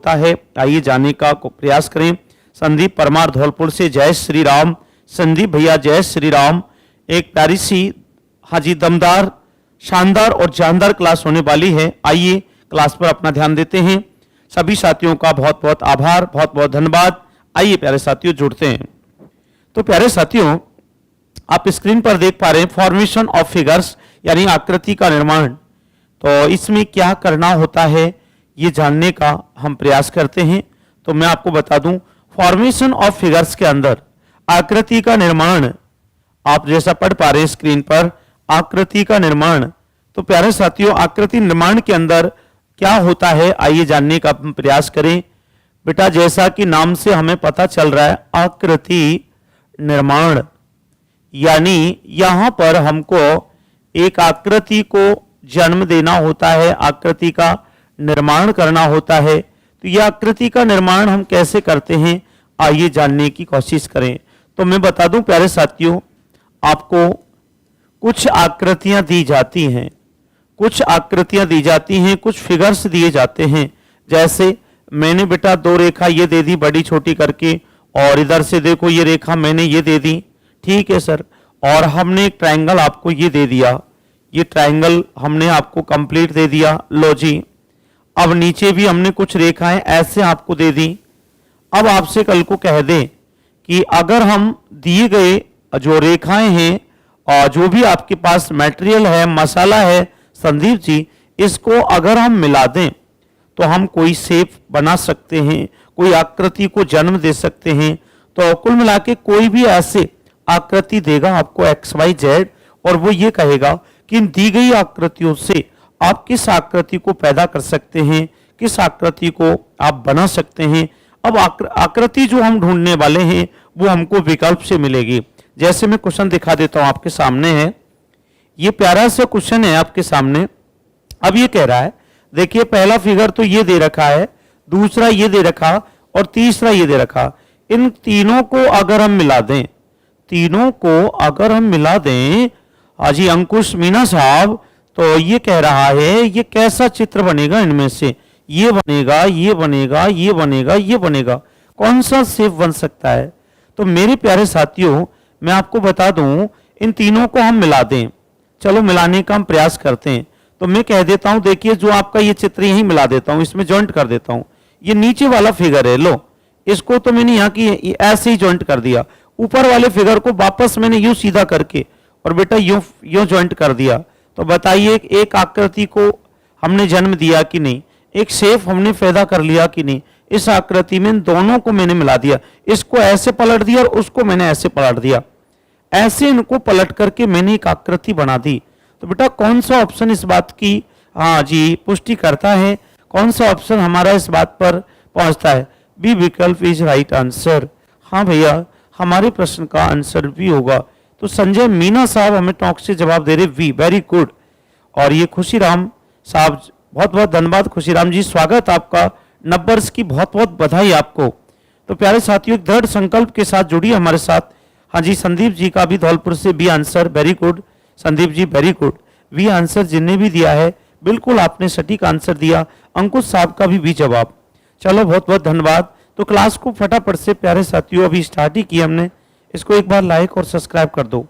होता है, आइए जानने का प्रयास करें। संदीप परमार धौलपुर से, जय श्री राम। संदीप भैया जय श्री राम। एक प्यारी सी हाजी दमदार शानदार और जानदार क्लास होने वाली है, आइए क्लास पर अपना ध्यान देते हैं। सभी साथियों का बहुत बहुत आभार, बहुत बहुत धन्यवाद। आइए प्यारे साथियों जुड़ते हैं। तो प्यारे साथियों, आप स्क्रीन पर देख पा रहे हैं फॉर्मेशन ऑफ फिगर्स यानी आकृति का निर्माण। तो इसमें क्या करना होता है ये जानने का हम प्रयास करते हैं। तो मैं आपको बता दूं, फॉर्मेशन ऑफ फिगर्स के अंदर आकृति का निर्माण, आप जैसा पढ़ पा रहे हैं स्क्रीन पर, आकृति का निर्माण। तो प्यारे साथियों, आकृति निर्माण के अंदर क्या होता है आइए जानने का हम प्रयास करें। बेटा जैसा कि नाम से हमें पता चल रहा है, आकृति निर्माण, यानी यहां पर हमको एक आकृति को जन्म देना होता है, आकृति का निर्माण करना होता है। तो यह आकृति का निर्माण हम कैसे करते हैं आइए जानने की कोशिश करें। तो मैं बता दूं प्यारे साथियों, आपको कुछ आकृतियां दी जाती हैं, कुछ आकृतियां दी जाती हैं, कुछ फिगर्स दिए जाते हैं। जैसे मैंने बेटा दो रेखा ये दे दी बड़ी छोटी करके, और इधर से देखो ये रेखा मैंने ये दे दी, ठीक है सर। और हमने एक ट्रायंगल आपको ये दे दिया, ये ट्रायंगल हमने आपको कंप्लीट दे दिया, लो जी। अब नीचे भी हमने कुछ रेखाएं ऐसे आपको दे दी। अब आपसे कल को कह दें कि अगर हम दिए गए जो रेखाएं हैं और जो भी आपके पास मटेरियल है, मसाला है संदीप जी, इसको अगर हम मिला दें तो हम कोई शेप बना सकते हैं, कोई आकृति को जन्म दे सकते हैं। तो कुल मिला के कोई भी ऐसे आकृति देगा आपको XYZ, और वो ये कहेगा कि इन दी गई आकृतियों से आप किस आकृति को पैदा कर सकते हैं, किस आकृति को आप बना सकते हैं। अब आकृति जो हम ढूंढने वाले हैं वो हमको विकल्प से मिलेगी। जैसे मैं क्वेश्चन दिखा देता हूं, आपके सामने है, ये प्यारा सा क्वेश्चन है आपके सामने। अब ये कह रहा है, देखिए पहला फिगर तो ये दे रखा है, दूसरा ये दे रखा और तीसरा ये दे रखा। इन तीनों को अगर हम मिला दें, तीनों को अगर हम मिला दें हाजी अंकुश मीना साहब, तो ये कह रहा है ये कैसा चित्र बनेगा, इनमें से ये बनेगा, ये बनेगा, ये बनेगा, ये बनेगा, कौन सा शेप बन सकता है। तो मेरे प्यारे साथियों, मैं आपको बता दूं, इन तीनों को हम मिला दें, चलो मिलाने का हम प्रयास करते हैं। तो मैं कह देता हूं, देखिए जो आपका ये चित्र यही मिला देता हूं, इसमें जॉइंट कर देता हूं। ये नीचे वाला फिगर है, लो इसको तो मैंने यहाँ की ऐसे ही जॉइंट कर दिया। ऊपर वाले फिगर को वापस मैंने यूं सीधा करके और बेटा यूं जॉइंट कर दिया। तो बताइए एक आकृति को हमने जन्म दिया कि नहीं, एक शेप हमने पैदा कर लिया कि नहीं। इस आकृति में इन दोनों को मैंने मिला दिया, इसको ऐसे पलट दिया और उसको मैंने ऐसे पलट दिया, ऐसे इनको पलट करके मैंने एक आकृति बना दी। तो बेटा कौन सा ऑप्शन इस बात की हाँ जी पुष्टि करता है, कौन सा ऑप्शन हमारा इस बात पर पहुंचता है? बी विकल्प इज राइट आंसर। हाँ भैया, हमारे प्रश्न का आंसर भी होगा। तो संजय मीना साहब हमें टॉक से जवाब दे रहे वी, वेरी गुड। और ये खुशीराम साहब, बहुत बहुत धन्यवाद खुशीराम जी, स्वागत आपका, नंबर्स की बहुत बहुत बधाई आपको। तो प्यारे साथियों, एक दृढ़ संकल्प के साथ जुड़िए हमारे साथ। हाँ जी, संदीप जी का भी धौलपुर से B answer, very good Sandeep ji, very good. B answer जिन्हें भी दिया है बिल्कुल आपने सटीक आंसर दिया। अंकुश साहब का भी बी जवाब, चलो बहुत बहुत धन्यवाद। तो क्लास को फटाफट से प्यारे साथियों अभी स्टार्ट ही किया हमने, इसको एक बार लाइक और सब्सक्राइब कर दो,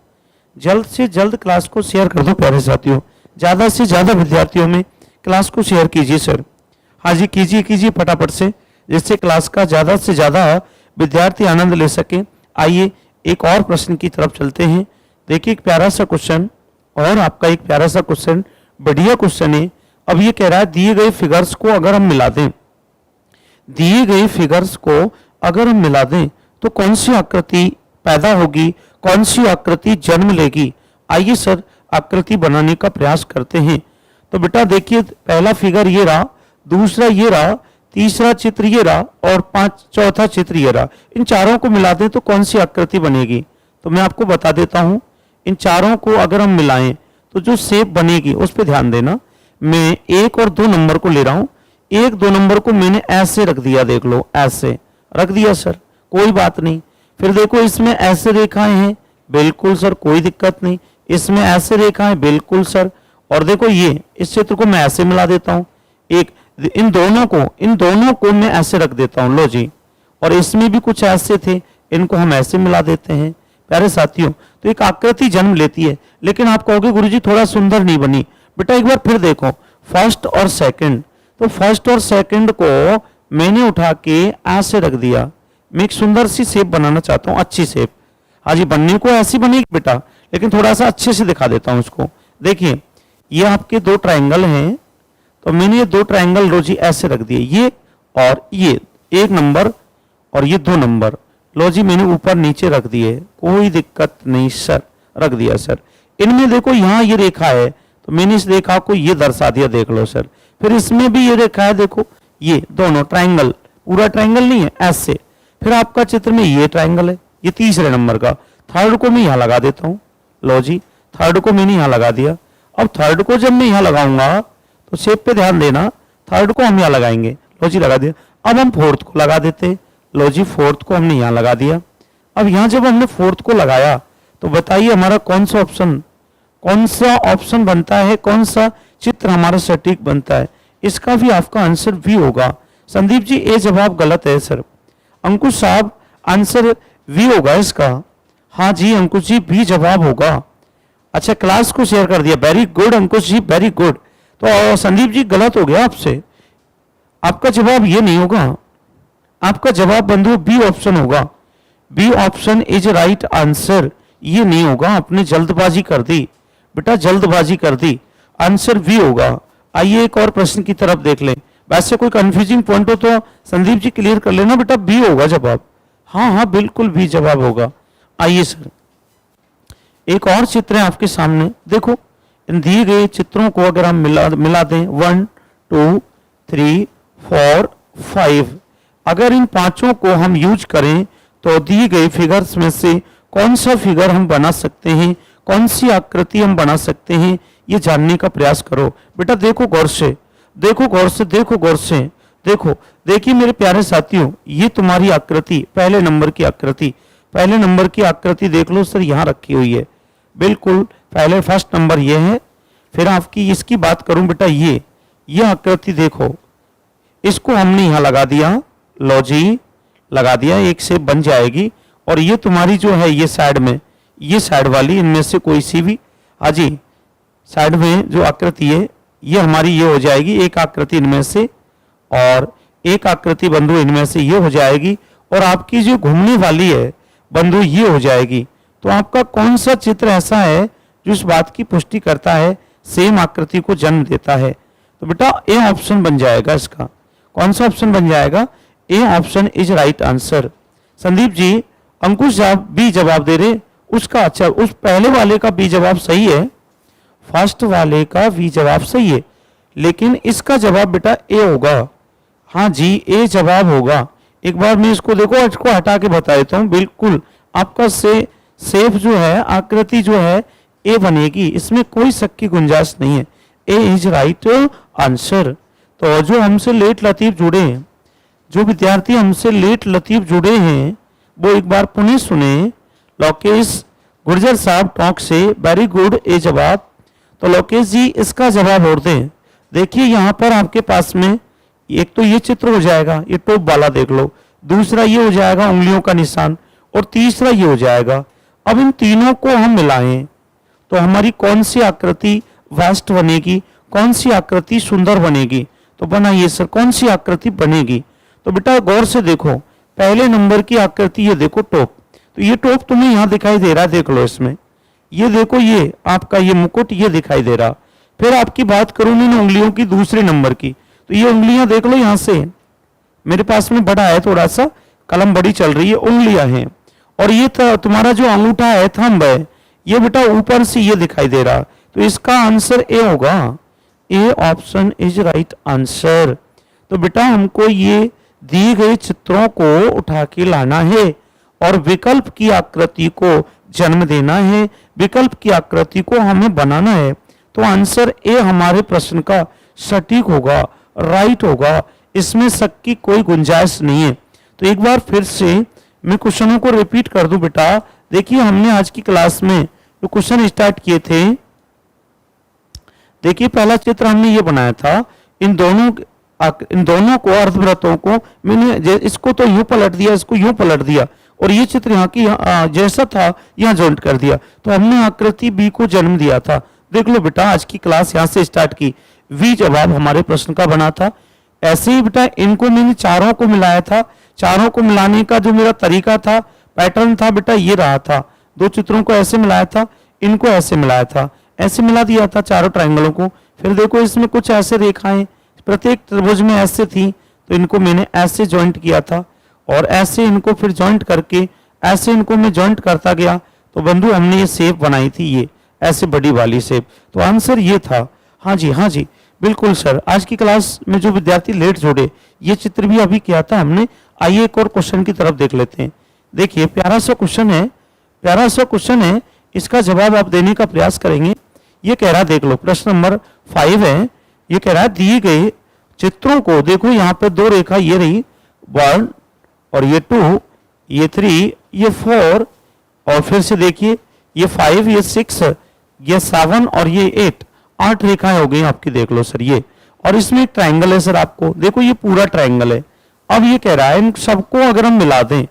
जल्द से जल्द क्लास को शेयर कर दो प्यारे साथियों, ज्यादा से ज्यादा विद्यार्थियों में क्लास को शेयर कीजिए सर। हाँ जी, कीजिए कीजिए फटाफट से, जिससे क्लास का ज्यादा से ज्यादा विद्यार्थी आनंद ले सके। आइए एक और प्रश्न की तरफ चलते हैं। देखिए एक प्यारा सा क्वेश्चन, और आपका एक प्यारा सा क्वेश्चन, बढ़िया क्वेश्चन है। अब ये कह रहा है दिए गए फिगर्स को अगर हम मिला दें, दिए गए फिगर्स को अगर हम मिला दें तो कौन सी आकृति पैदा होगी, कौन सी आकृति जन्म लेगी। आइए सर आकृति बनाने का प्रयास करते हैं। तो बेटा देखिए पहला फिगर ये रहा, दूसरा ये रहा, तीसरा चित्र ये रहा और चौथा चित्र ये रहा। इन चारों को मिला दें तो कौन सी आकृति बनेगी। तो मैं आपको बता देता हूं, इन चारों को अगर हम मिलाएं तो जो शेप बनेगी उस पर ध्यान देना। मैं 1 और 2 नंबर को ले रहा हूं, 1 2 नंबर को मैंने ऐसे रख दिया, देख लो ऐसे रख दिया सर, कोई बात नहीं। फिर देखो इसमें ऐसे रेखाएं हैं, बिल्कुल सर कोई दिक्कत नहीं। इसमें ऐसे रेखाएं, बिल्कुल सर। और देखो ये इस चित्र को मैं ऐसे मिला देता हूं, एक इन दोनों को मैं ऐसे रख देता हूं, लो जी। और इसमें भी कुछ ऐसे थे, इनको हम ऐसे मिला देते हैं। प्यारे साथियों, तो एक आकृति जन्म लेती है। लेकिन आप कहोगे गुरुजी थोड़ा सुंदर नहीं बनी। बेटा एक बार फिर देखो, फर्स्ट और सेकंड, तो फर्स्ट और सेकंड को मैंने उठा के ऐसे रख दिया। मैं एक सुंदर सी शेप बनाना चाहता हूं, अच्छी शेप। हाँ जी, बनने को ऐसी बनेगी बेटा, लेकिन थोड़ा सा अच्छे से दिखा देता हूं उसको। देखिए, ये आपके दो ट्रायंगल हैं, तो मैंने ये दो ट्रायंगल रोजी ऐसे रख दिए, ये और ये, 1 नंबर और ये 2 नंबर। लो जी, मैंने ऊपर नीचे रख दिए, कोई दिक्कत नहीं सर, रख दिया सर। इनमें देखो यहाँ ये रेखा है, तो मैंने इस रेखा को ये दर्शा दिया, देख लो सर। फिर इसमें भी ये रेखा है, देखो ये दोनों ट्रायंगल, पूरा ट्रायंगल नहीं है, ऐसे। फिर आपका चित्र में ये ट्रायंगल है, ये तीसरे नंबर का। थर्ड को मैं यहाँ लगा देता हूँ। लो जी, थर्ड को मैंने यहाँ लगा दिया। अब थर्ड को जब मैं यहाँ लगाऊंगा तो शेप पे ध्यान देना, थर्ड को हम यहाँ लगाएंगे। लो जी, लगा दिया। अब हम फोर्थ को लगा देते। लो जी, फोर्थ को हमने यहाँ लगा दिया। अब यहाँ जब हमने फोर्थ को लगाया तो बताइए हमारा कौन सा ऑप्शन बनता है, कौन सा चित्र हमारा सटीक बनता है? इसका भी आपका आंसर भी होगा। संदीप जी, ये जवाब गलत है सर। अंकुश साहब, आंसर वी होगा इसका। हाँ जी अंकुश जी, बी जवाब होगा। अच्छा, क्लास को शेयर कर दिया, वेरी गुड अंकुश जी, वेरी गुड। तो संदीप जी गलत हो गया आपसे, आपका जवाब ये नहीं होगा, आपका जवाब बंधु बी ऑप्शन होगा। B option is right answer, ये नहीं होगा, आपने जल्दबाजी कर दी बेटा, जल्दबाजी कर दी। आंसर बी होगा। आइए एक और प्रश्न की तरफ देख लें। वैसे कोई कंफ्यूजिंग पॉइंट हो तो संदीप जी क्लियर कर लेना बेटा, बी होगा जवाब। हाँ हाँ बिल्कुल बी जवाब होगा। आइए सर, एक और चित्र है आपके सामने, देखो इन दिए गए चित्रों को अगर हम मिला दें, 1 2 3 4 5, अगर इन पांचों को हम यूज करें तो दिए गए फिगर्स में से कौन सा फिगर हम बना सकते हैं, कौन सी आकृति हम बना सकते हैं, ये जानने का प्रयास करो। बेटा देखो गौर से, देखो गौर से, देखो गौर से, देखो। देखिए मेरे प्यारे साथियों, ये तुम्हारी आकृति, पहले नंबर की आकृति, पहले नंबर की आकृति देख लो सर, यहाँ रखी हुई है बिल्कुल पहले, फर्स्ट नंबर ये है। फिर आपकी इसकी बात करूं बेटा, ये आकृति देखो, इसको हमने यहाँ लगा दिया। लो जी, लगा दिया, एक शेप बन जाएगी। और ये तुम्हारी जो है ये साइड में, ये साइड वाली, इनमें से कोई सी भी, हाँ जी, साइड में जो आकृति है ये हमारी ये हो जाएगी, एक आकृति इनमें से, और एक आकृति बंधु इनमें से ये हो जाएगी, और आपकी जो घूमने वाली है बंधु ये हो जाएगी। तो आपका कौन सा चित्र ऐसा है जो इस बात की पुष्टि करता है, सेम आकृति को जन्म देता है? तो बेटा ए ऑप्शन बन जाएगा इसका। कौन सा ऑप्शन बन जाएगा? A option is right answer. Sandeep ji, Ankush साहब बी जवाब दे रहे, उसका अच्छा, उस पहले वाले का बी जवाब सही है, फर्स्ट वाले का बी जवाब सही है, लेकिन इसका जवाब बेटा ए होगा। हाँ जी, ए जवाब होगा। एक बार मैं इसको देखो, इसको हटा के बता देता हूँ, बिल्कुल आपका सेफ जो है, आकृति जो है ए बनेगी, इसमें कोई शक की गुंजाइश नहीं है। ए इज राइट आंसर। तो जो हमसे लेट लतीफ जुड़े हैं, जो विद्यार्थी हमसे लेट लतीफ जुड़े हैं, वो एक बार पुनः सुने। लोकेश गुर्जर साहब टॉक से, वेरी गुड, ए जवाब। तो लोकेश जी इसका जवाब और दें। देखिए यहाँ पर आपके पास में एक तो ये चित्र हो जाएगा, ये टॉप वाला देख लो, दूसरा ये हो जाएगा उंगलियों का निशान, और तीसरा ये हो जाएगा। अब इन तीनों को हम मिलाएं तो हमारी कौन सी आकृति वास्ट बनेगी, कौन सी आकृति सुंदर बनेगी? तो बनाइए सर, कौन सी आकृति बनेगी? तो बेटा गौर से देखो, पहले नंबर की आकृति ये देखो टॉप, तो ये टॉप तुम्हें यहाँ दिखाई दे रहा है, देख लो इसमें, ये देखो ये आपका ये मुकुट ये दिखाई दे रहा। फिर आपकी बात करूं मैं उंगलियों की, दूसरे नंबर की, तो ये उंगलियां देख लो, यहाँ से मेरे पास में बड़ा है, थोड़ा सा कलम बड़ी चल रही है, उंगलियां हैं। और ये तुम्हारा जो अंगूठा है, थंब है, ये बेटा ऊपर से ये दिखाई दे रहा, तो इसका आंसर ए होगा। ए ऑप्शन इज राइट आंसर। तो बेटा हमको ये दिए गए चित्रों को उठा के लाना है और विकल्प की आकृति को जन्म देना है, विकल्प की आकृति को हमें बनाना है। तो आंसर ए हमारे प्रश्न का सटीक होगा, राइट होगा, इसमें शक की कोई गुंजाइश नहीं है। तो एक बार फिर से मैं क्वेश्चनों को रिपीट कर दूं बेटा। देखिए हमने आज की क्लास में जो क्वेश्चन स्टार्ट किए थे, देखिए पहला चित्र हमने ये बनाया था, इन दोनों इन दोनों को अर्धवृत्तों को मैंने इसको तो यूं पलट दिया, इसको यूं पलट दिया और ये चित्र यहाँ की जैसा था यहाँ जॉइंट कर दिया, तो हमने आकृति बी को जन्म दिया था। देख लो बेटा, आज की क्लास यहाँ से स्टार्ट की, वी जवाब हमारे प्रश्न का बना था। ऐसे ही बेटा इनको मैंने चारों को मिलाया था, चारों को मिलाने का जो मेरा तरीका था, पैटर्न था बेटा ये रहा था। दो चित्रों को ऐसे मिलाया था, इनको ऐसे मिलाया था, ऐसे मिला दिया था चारों ट्रायंगलों को। फिर देखो इसमें कुछ ऐसे रेखाएं प्रत्येक त्रिभुज में ऐसे थी, तो इनको मैंने ऐसे ज्वाइंट किया था और ऐसे इनको फिर ज्वाइंट करके ऐसे इनको मैं ज्वाइंट करता गया, तो बंधु हमने ये शेप बनाई थी, ये ऐसे बड़ी वाली शेप। तो आंसर ये था। हाँ जी बिल्कुल सर। आज की क्लास में जो विद्यार्थी लेट जोड़े, ये चित्र भी अभी किया था हमने। आइए एक और क्वेश्चन की तरफ देख लेते हैं। देखिए प्यारा सा क्वेश्चन है, प्यारा सा क्वेश्चन है, इसका जवाब आप देने का प्रयास करेंगे। ये कह रहा, देख लो प्रश्न नंबर 5 है। ये कह रहा है दिए गए चित्रों को, देखो यहाँ पे दो रेखा ये रही 1 और ये 2, ये 3, ये 4 और फिर से देखिए ये 5, ये 6, ये 7 और ये 8, 8 रेखाएं हो गई आपकी। देख लो सर ये, और इसमें एक ट्रायंगल है सर, आपको देखो ये पूरा ट्रायंगल है। अब ये कह रहा है इन सबको अगर हम मिला दें,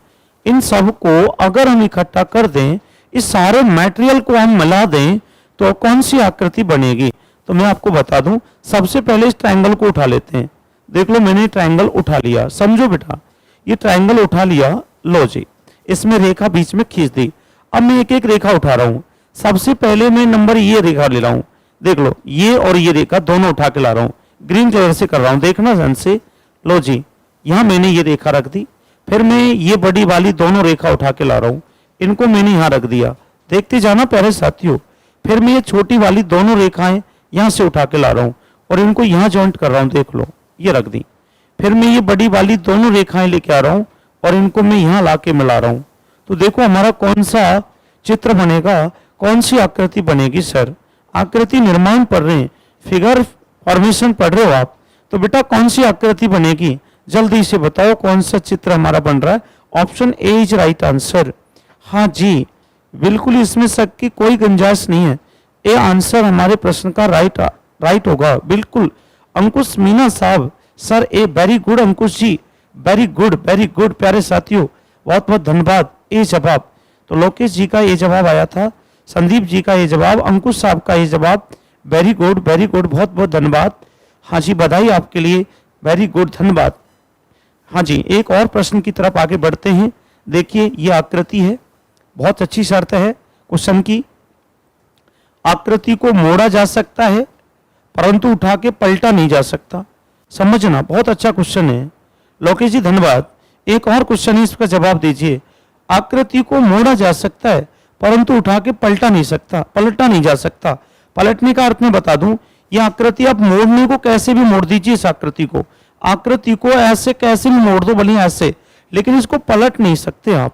इन सबको अगर हम इकट्ठा कर दें, इस सारे मटेरियल को हम मिला दें तो कौन सी आकृति बनेगी। तो मैं आपको बता दूं, सबसे पहले इस ट्रायंगल को उठा लेते हैं। देख लो मैंने ट्रायंगल उठा लिया, समझो बेटा ये ट्रायंगल उठा लिया, लो जी इसमें रेखा बीच में खींच दी। अब मैं एक एक रेखा उठा रहा हूं। सबसे पहले मैं नंबर ये रेखा ले रहा हूं, देख लो ये और ये रेखा दोनों उठा के ला रहा हूं, ग्रीन कलर से कर रहा हूं, देखना ध्यान से। लो जी यहां मैंने ये रेखा रख दी, फिर मैं ये बड़ी वाली दोनों रेखा उठा के ला रहा हूं, इनको मैंने यहां रख दिया, देखते जाना प्यारे साथियों। फिर मैं ये छोटी वाली दोनों रेखाएं यहां से उठा के ला रहा हूं और इनको यहां जॉइंट कर रहा हूं, देख लो ये रख दी। फिर मैं ये बड़ी वाली दोनों रेखाएं लेके आ रहा हूं और इनको मैं यहां ला के मिला रहा हूं। तो देखो हमारा कौन सा चित्र बनेगा, कौन सी आकृति बनेगी सर। आकृति निर्माण पढ़ रहे हैं, फिगर फॉर्मेशन पढ़ रहे हो आप, तो बेटा कौन सी आकृति बनेगी जल्दी से बताओ, कौन सा चित्र हमारा बन रहा है। Option A is right answer. हाँ जी बिल्कुल, इसमें शक की कोई गुंजाइश नहीं है, ए आंसर हमारे प्रश्न का राइट होगा बिल्कुल। अंकुश मीना साहब सर ए, वेरी गुड अंकुश जी, वेरी गुड प्यारे साथियों, बहुत बहुत धन्यवाद। ए जवाब तो लोकेश जी का ये जवाब आया था, संदीप जी का ये जवाब, अंकुश साहब का ये जवाब, वेरी गुड बहुत बहुत धन्यवाद। हाँ जी बधाई आपके लिए, वेरी गुड धन्यवाद। हाँ जी एक और प्रश्न की तरफ आगे बढ़ते हैं। देखिए ये आकृति है, बहुत अच्छी शर्त है क्वेश्चन की। आकृति को मोड़ा जा सकता है परंतु उठा के पलटा नहीं जा सकता, समझना, बहुत अच्छा क्वेश्चन है लोकेश जी धन्यवाद। एक और क्वेश्चन है, इसका जवाब दीजिए। आकृति को मोड़ा जा सकता है परंतु उठा के पलटा नहीं जा सकता। पलटने का अर्थ मैं बता दूं, यह आकृति आप मोड़ने को कैसे भी मोड़ दीजिए, इस आकृति को ऐसे कैसे भी मोड़ दो भले ऐसे, लेकिन इसको पलट नहीं सकते आप।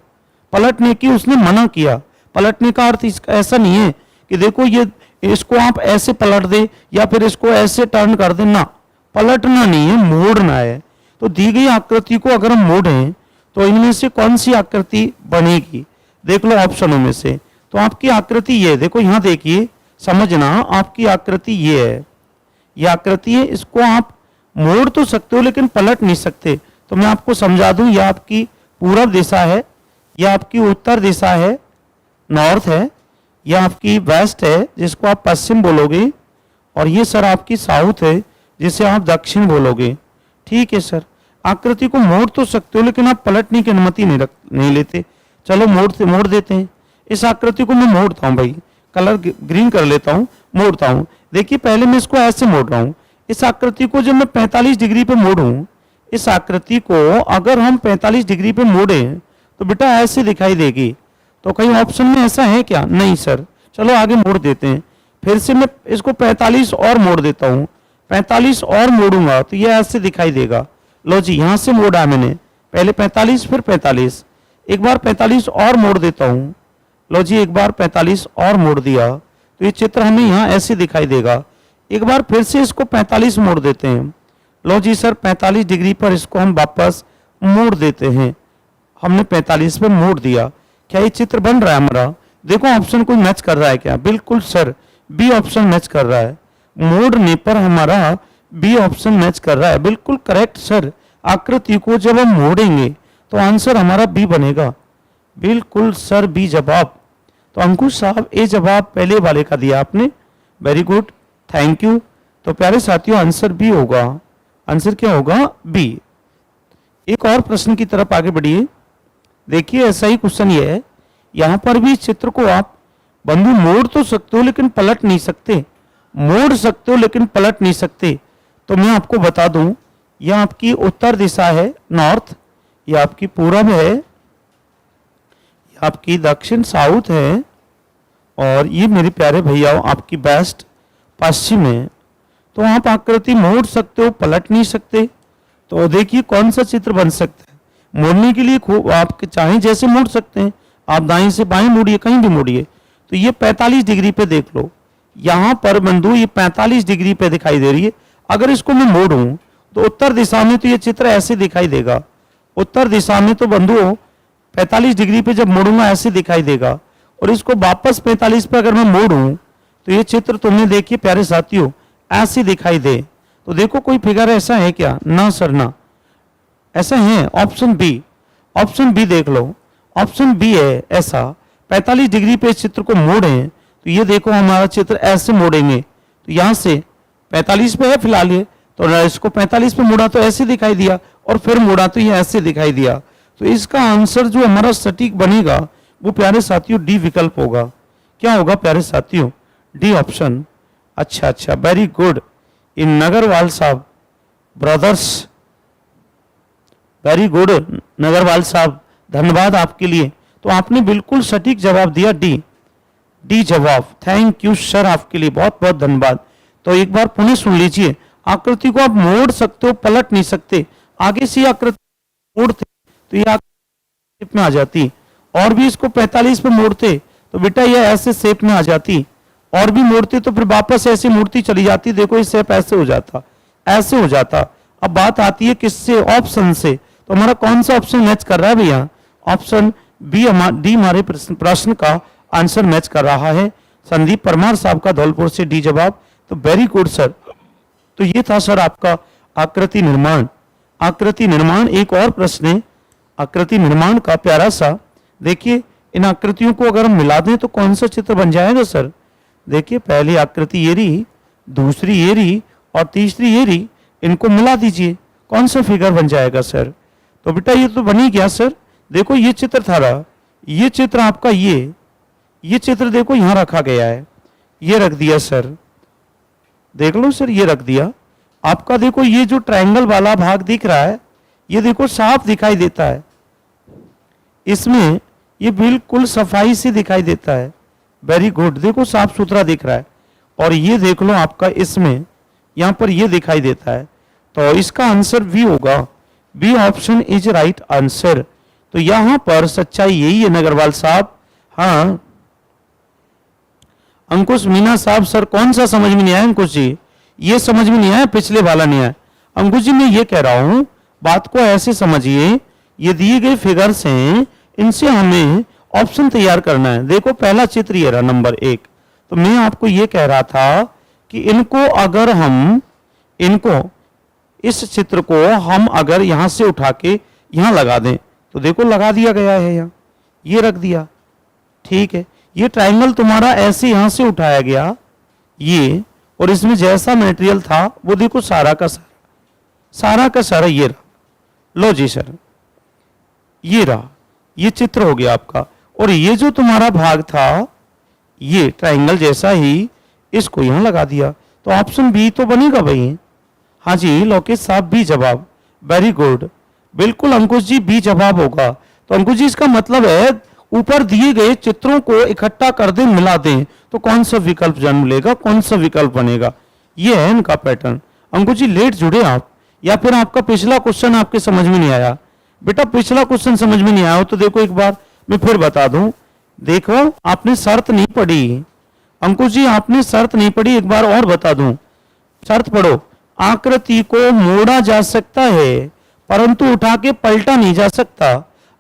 पलटने की उसने मना किया। पलटने का अर्थ ऐसा नहीं है कि देखो ये इसको आप ऐसे पलट दे या फिर इसको ऐसे टर्न कर दे, ना, पलटना नहीं है, मोड़ना है। तो दी गई आकृति को अगर हम मोड़ें तो इनमें से कौन सी आकृति बनेगी, देख लो ऑप्शनों में से। तो आपकी आकृति ये, देखो यहां देखिए, समझना, आपकी आकृति ये है, ये आकृति है, इसको आप मोड़ तो सकते हो लेकिन पलट नहीं सकते। तो मैं आपको समझा दूं, यह आपकी पूर्व दिशा है, यह आपकी उत्तर दिशा है, नॉर्थ है, यह आपकी वेस्ट है जिसको आप पश्चिम बोलोगे, और ये सर आपकी साउथ है जिसे आप दक्षिण बोलोगे। ठीक है सर, आकृति को मोड़ तो सकते हो लेकिन आप पलटने की अनुमति नहीं लेते। चलो मोड़ देते हैं। इस आकृति को मैं मोड़ता हूं भाई, कलर ग्रीन कर लेता हूं, मोड़ता हूं। देखिए पहले मैं इसको ऐसे मोड़ रहा हूं। इस आकृति को जब मैं 45 डिग्री पे मोड़ूं, इस आकृति को अगर हम 45 डिग्री पे मोड़ें तो बेटा ऐसे दिखाई देगी। तो कहीं ऑप्शन में ऐसा है क्या? नहीं सर। चलो आगे मोड़ देते हैं। फिर से मैं इसको 45 और मोड़ देता हूं, 45 और मोड़ूंगा तो ये ऐसे दिखाई देगा। लो जी यहां से मोड़ा मैंने, पहले 45 फिर 45, एक बार 45 और मोड़ देता हूं। लो जी एक बार 45 और मोड़ दिया तो ये चित्र हमें यहां ऐसे दिखाई देगा। एक बार फिर से इसको 45 मोड़ देते हैं। लो जी सर 45 डिग्री पर इसको हम वापस मोड़ देते हैं। हमने 45 पे मोड़ दिया। क्या ये चित्र बन रहा है हमारा? देखो ऑप्शन कोई मैच कर रहा है क्या? बिल्कुल सर, बी ऑप्शन मैच कर रहा है। मोड़ने पर हमारा बी ऑप्शन मैच कर रहा है, बिल्कुल करेक्ट सर। आकृति को जब हम मोड़ेंगे तो आंसर हमारा बी बनेगा, बिल्कुल सर बी जवाब। तो अंकुश साहब ए जवाब पहले वाले का दिया आपने, वेरी गुड, थैंक यू। तो प्यारे साथियों आंसर बी होगा, आंसर क्या होगा बी। एक और प्रश्न की तरफ आगे बढ़िए। देखिए ऐसा ही क्वेश्चन ये है, यहां पर भी चित्र को आप बंधु मोड़ तो सकते हो लेकिन पलट नहीं सकते, मोड़ सकते हो लेकिन पलट नहीं सकते। तो मैं आपको बता दूं, यह आपकी उत्तर दिशा है नॉर्थ, यह आपकी पूरब है, यह आपकी दक्षिण साउथ है, और ये मेरे प्यारे भैयाओं आपकी वेस्ट पश्चिम है। तो आप आकृति मोड़ सकते हो पलट नहीं सकते। तो देखिए कौन सा चित्र बन सकता है। मोड़ने के लिए खूब आप चाहें जैसे मोड़ सकते हैं, आप दाएं से बाएं मोड़िए, कहीं भी मोड़िए। तो ये 45 डिग्री पे देख लो, यहां पर बंधु ये 45 डिग्री पे दिखाई दे रही है। अगर इसको मैं मोड़ूं तो उत्तर दिशा में तो ये चित्र ऐसे दिखाई देगा, उत्तर दिशा में तो बंधु 45 डिग्री पे जब मोड़ूंगा ऐसे दिखाई देगा, और इसको वापस 45 पे अगर मैं मोड़ूं तो ये चित्र तुम्हें देखिए प्यारे साथियों ऐसे दिखाई दे। तो देखो कोई फिगर ऐसा है क्या, ना सर ना, ऐसा है ऑप्शन बी, ऑप्शन बी देख लो, ऑप्शन बी है ऐसा। 45 डिग्री पे इस चित्र को मोड़ें तो ये देखो हमारा चित्र ऐसे मोड़ेंगे, तो यहां से 45 पे है फिलहाल ये, तो इसको 45 पे मोड़ा तो ऐसे दिखाई दिया, और फिर मोड़ा तो ये ऐसे दिखाई दिया। तो इसका आंसर जो हमारा सटीक बनेगा वो प्यारे साथियों डी विकल्प होगा। क्या होगा प्यारे साथियों, डी ऑप्शन। अच्छा अच्छा, वेरी गुड इन नगरवाल साहब ब्रदर्स, वेरी गुड नगरवाल साहब, धन्यवाद आपके लिए। तो आपने बिल्कुल सटीक जवाब दिया डी, डी जवाब, थैंक यू सर आपके लिए बहुत बहुत धन्यवाद। तो एक बार पुनः सुन लीजिए, आकृति को आप मोड़ सकते हो पलट नहीं सकते। आगे से आकृति मोड़ते तो ये शेप में आ जाती, और भी इसको 45 पे मोड़ते तो बेटा ये ऐसे शेप में आ जाती, और भी मोड़ते तो फिर वापस ऐसे मूर्ति चली जाती, देखो ये शेप ऐसे हो जाता, ऐसे हो जाता। अब बात आती है किससे, ऑप्शन से। तो हमारा कौन सा ऑप्शन मैच कर रहा है भैया, ऑप्शन बी डी हमारे प्रश्न का आंसर मैच कर रहा है। संदीप परमार साहब का धौलपुर से डी जवाब। तो वेरी गुड सर। तो ये था सर आपका आकृति निर्माण। आकृति निर्माण एक और प्रश्न है आकृति निर्माण का प्यारा सा। देखिए इन आकृतियों को अगर हम मिला दें तो कौन सा चित्र बन जाएगा सर। देखिए पहली आकृति ये रही, दूसरी ये रही, और तीसरी ये रही, इनको मिला दीजिए कौन सा फिगर बन जाएगा सर। तो बेटा ये तो बन ही गया सर। देखो ये चित्र था रहा, ये चित्र आपका ये चित्र देखो यहां रखा गया है, ये रख दिया सर, देख लो सर ये रख दिया आपका। देखो ये जो ट्रायंगल वाला भाग दिख रहा है ये देखो साफ दिखाई देता है, इसमें ये बिल्कुल सफाई से दिखाई देता है, वेरी गुड, देखो साफ सुथरा दिख रहा है। और ये देख लो आपका इसमें यहां पर ये दिखाई देता है। तो इसका आंसर बी होगा, B option is right answer. तो यहां पर सच्चाई यही है नगरवाल साहब। हाँ अंकुश मीना साहब, सर कौन सा समझ में नहीं आया अंकुश जी, ये समझ में नहीं आया, पिछले वाला नहीं आया। अंकुश जी मैं ये कह रहा हूं बात को ऐसे समझिए, ये दिए गए फिगर्स हैं, इनसे हमें ऑप्शन तैयार करना है। देखो पहला चित्र ये रहा नंबर 1। तो मैं आपको ये कह रहा था कि इनको अगर हम इस चित्र को हम अगर यहां से उठा के यहां लगा दें तो देखो लगा दिया गया है, यहां ये रख दिया, ठीक है। ये ट्रायंगल तुम्हारा ऐसे यहां से उठाया गया ये, और इसमें जैसा मटेरियल था वो देखो सारा का सारा ये रहा, लो जी सर ये रहा, ये चित्र हो गया आपका। और ये जो तुम्हारा भाग था ये ट्रायंगल जैसा ही, इसको यहां लगा दिया। तो ऑप्शन बी तो बनेगा भाई। हाँ जी लोकेश साहब बी जवाब, वेरी गुड, बिल्कुल अंकुश जी बी जवाब होगा। तो अंकुश जी इसका मतलब है ऊपर दिए गए चित्रों को इकट्ठा कर दें मिला दें तो कौन सा विकल्प जन्म लेगा, कौन सा विकल्प बनेगा, ये है इनका पैटर्न। अंकुश जी लेट जुड़े आप, या फिर आपका पिछला क्वेश्चन आपके समझ में नहीं आया। बेटा पिछला क्वेश्चन समझ में नहीं आया हो तो देखो एक बार मैं फिर बता दूं, देखो आपने शर्त नहीं पढ़ी अंकुश जी, आपने शर्त नहीं पढ़ी, एक बार और बता दूं, शर्त पढ़ो। आकृति को मोड़ा जा सकता है परंतु उठा के पलटा नहीं जा सकता।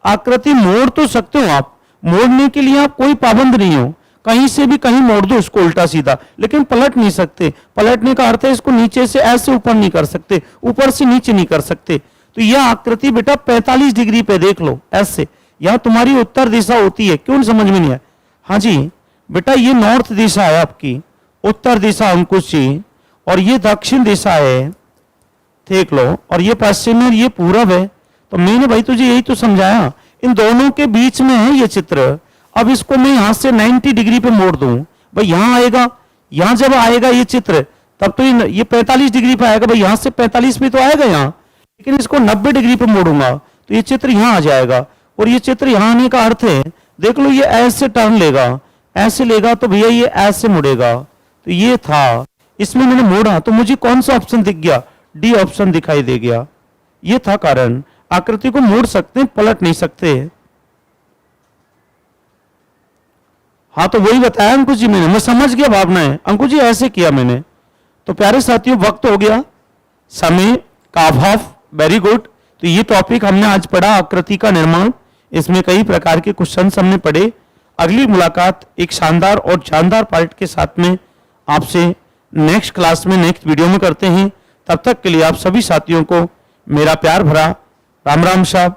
आकृति मोड़ तो सकते हो आप, मोड़ने के लिए आप कोई पाबंद नहीं हो, कहीं से भी कहीं मोड़ दो इसको उल्टा सीधा, लेकिन पलट नहीं सकते। पलटने का अर्थ है इसको नीचे से ऐसे ऊपर नहीं कर सकते, ऊपर से नीचे नहीं कर सकते। तो यह आकृति बेटा 45 डिग्री पे देख लो ऐसे, यहां तुम्हारी उत्तर दिशा होती है, क्यों समझ में नहीं है? हाँ जी बेटा, ये नॉर्थ दिशा है आपकी, उत्तर दिशा अंकुश जी, और ये दक्षिण दिशा है, देख लो, और ये पश्चिम है, ये पूरब है। तो मैंने भाई तुझे यही तो समझाया, इन दोनों के बीच में है ये चित्र। अब इसको मैं यहां से 90 डिग्री पे मोड़ दूं, भाई यहां आएगा, यहां जब आएगा ये चित्र तब तो ये 45 डिग्री पे आएगा, भाई यहां से 45 पे तो आएगा यहाँ, लेकिन इसको 90 डिग्री पे मोड़ूंगा तो ये चित्र यहां आ जाएगा। और ये चित्र यहां आने का अर्थ है, देख लो, ये ऐसे टर्न लेगा, ऐसे लेगा तो भैया ये ऐसे मुड़ेगा। तो ये था, इसमें मैंने मोड़ा तो मुझे कौन सा ऑप्शन दिख गया? डी ऑप्शन दिखाई दे गया। ये था कारण, आकृति को मोड़ सकते हैं, पलट नहीं सकते। हाँ तो वही बताया अंकुश जी मैंने, मैं समझ गया भावना है अंकुश जी, ऐसे किया मैंने। तो प्यारे साथियों, वक्त हो गया, समय का अभाव, वेरी गुड। तो ये टॉपिक हमने आज पढ़ा, आकृति का निर्माण। इसमें कई प्रकार के क्वेश्चन हमने पढ़े। अगली मुलाकात एक शानदार और जानदार पार्ट के साथ में आपसे नेक्स्ट क्लास में, नेक्स्ट वीडियो में करते हैं। तब तक के लिए आप सभी साथियों को मेरा प्यार भरा राम राम साहब।